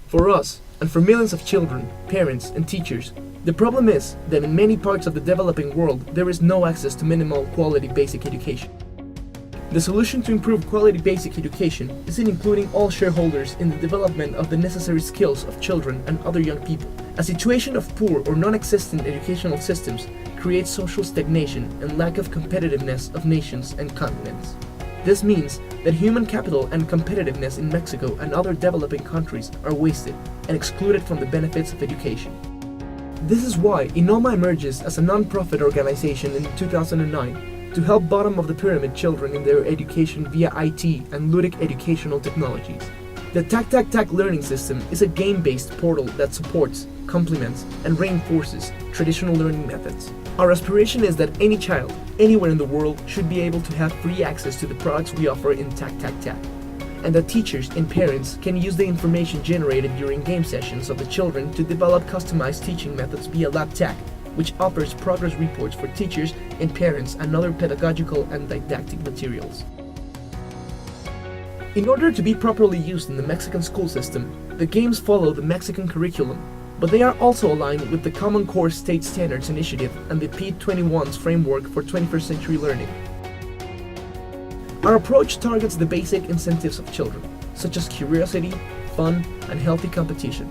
For us, and for millions of children, parents, and teachers, the problem is that in many parts of the developing world there is no access to minimal quality basic education. The solution to improve quality basic education is in including all shareholders in the development of the necessary skills of children and other young people. A situation of poor or non-existent educational systems creates social stagnation and lack of competitiveness of nations and continents. This means that human capital and competitiveness in Mexico and other developing countries are wasted and excluded from the benefits of education. This is why Inoma emerges as a non-profit organization in 2009 to help bottom-of-the-pyramid children in their education via IT and ludic educational technologies. The Tac learning system is a game-based portal that supports, complements, and reinforces traditional learning methods. Our aspiration is that any child, anywhere in the world, should be able to have free access to the products we offer in Tac, and that teachers and parents can use the information generated during game sessions of the children to develop customized teaching methods via LabTac, which offers progress reports for teachers and parents and other pedagogical and didactic materials. In order to be properly used in the Mexican school system, the games follow the Mexican curriculum, but they are also aligned with the Common Core State Standards Initiative and the P21's framework for 21st century learning. Our approach targets the basic incentives of children, such as curiosity, fun, and healthy competition.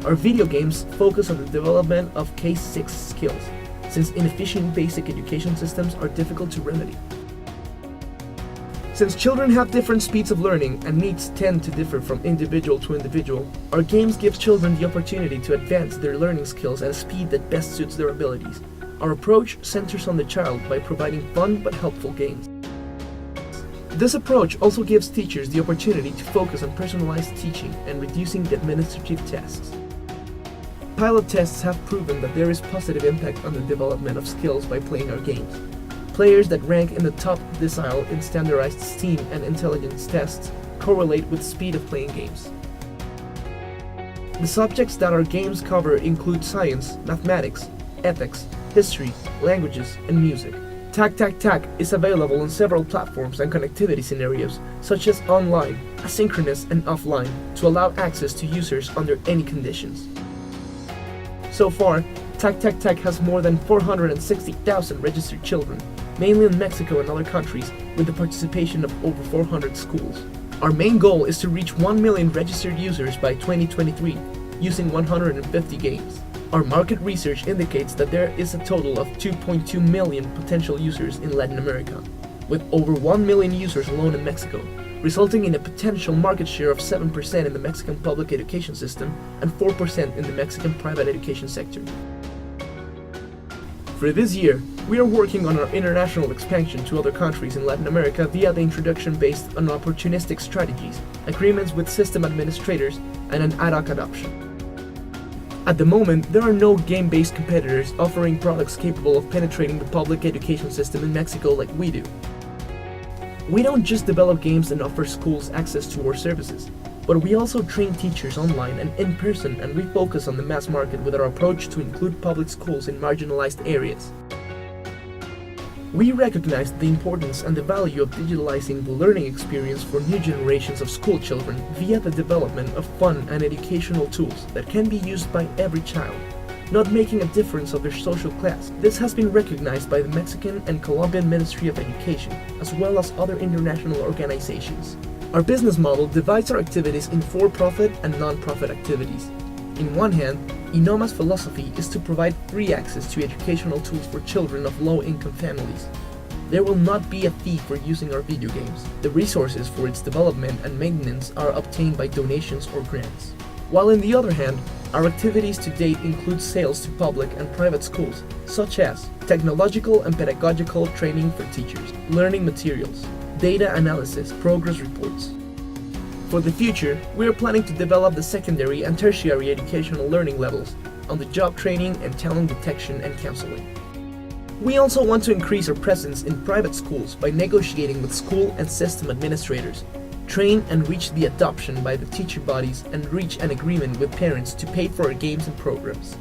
Our video games focus on the development of K6 skills, since inefficient basic education systems are difficult to remedy. Since children have different speeds of learning and needs tend to differ from individual to individual, our games give children the opportunity to advance their learning skills at a speed that best suits their abilities. Our approach centers on the child by providing fun but helpful games. This approach also gives teachers the opportunity to focus on personalized teaching and reducing the administrative tasks. Pilot tests have proven that there is positive impact on the development of skills by playing our games. Players that rank in the top decile in standardized STEAM and intelligence tests correlate with speed of playing games. The subjects that our games cover include science, mathematics, ethics, history, languages, and music. Tac is available on several platforms and connectivity scenarios, such as online, asynchronous, and offline, to allow access to users under any conditions. So far, Tac has more than 460,000 registered children, mainly in Mexico and other countries, with the participation of over 400 schools. Our main goal is to reach 1 million registered users by 2023, using 150 games. Our market research indicates that there is a total of 2.2 million potential users in Latin America, with over 1 million users alone in Mexico, resulting in a potential market share of 7% in the Mexican public education system and 4% in the Mexican private education sector. For this year, we are working on our international expansion to other countries in Latin America via the introduction based on opportunistic strategies, agreements with system administrators, and an ad hoc adoption. At the moment, there are no game-based competitors offering products capable of penetrating the public education system in Mexico like we do. We don't just develop games and offer schools access to our services, but we also train teachers online and in person, and we focus on the mass market with our approach to include public schools in marginalized areas. We recognize the importance and the value of digitalizing the learning experience for new generations of school children via the development of fun and educational tools that can be used by every child, not making a difference of their social class. This has been recognized by the Mexican and Colombian Ministry of Education, as well as other international organizations. Our business model divides our activities in for-profit and non-profit activities. In one hand, Inoma's philosophy is to provide free access to educational tools for children of low-income families. There will not be a fee for using our video games. The resources for its development and maintenance are obtained by donations or grants. While on the other hand, our activities to date include sales to public and private schools, such as technological and pedagogical training for teachers, learning materials, data analysis, progress reports. For the future, we are planning to develop the secondary and tertiary educational learning levels, on-the-job training and talent detection and counseling. We also want to increase our presence in private schools by negotiating with school and system administrators, train and reach the adoption by the teacher bodies, and reach an agreement with parents to pay for our games and programs.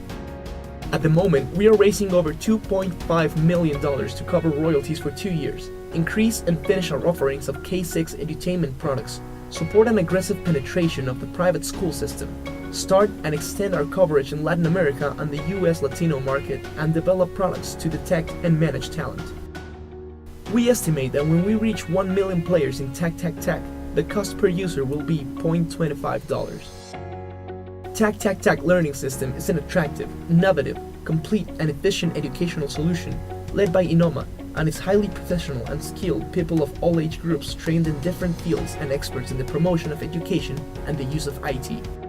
At the moment, we are raising over $2.5 million to cover royalties for 2 years, increase and finish our offerings of K6 edutainment products, support an aggressive penetration of the private school system, start and extend our coverage in Latin America and the US Latino market, and develop products to detect and manage talent. We estimate that when we reach 1 million players in Tag Tag Tag, the cost per user will be $0.25. Tag Tag Tag learning system is an attractive, innovative, complete and efficient educational solution led by Inoma, and is highly professional and skilled people of all age groups trained in different fields and experts in the promotion of education and the use of IT.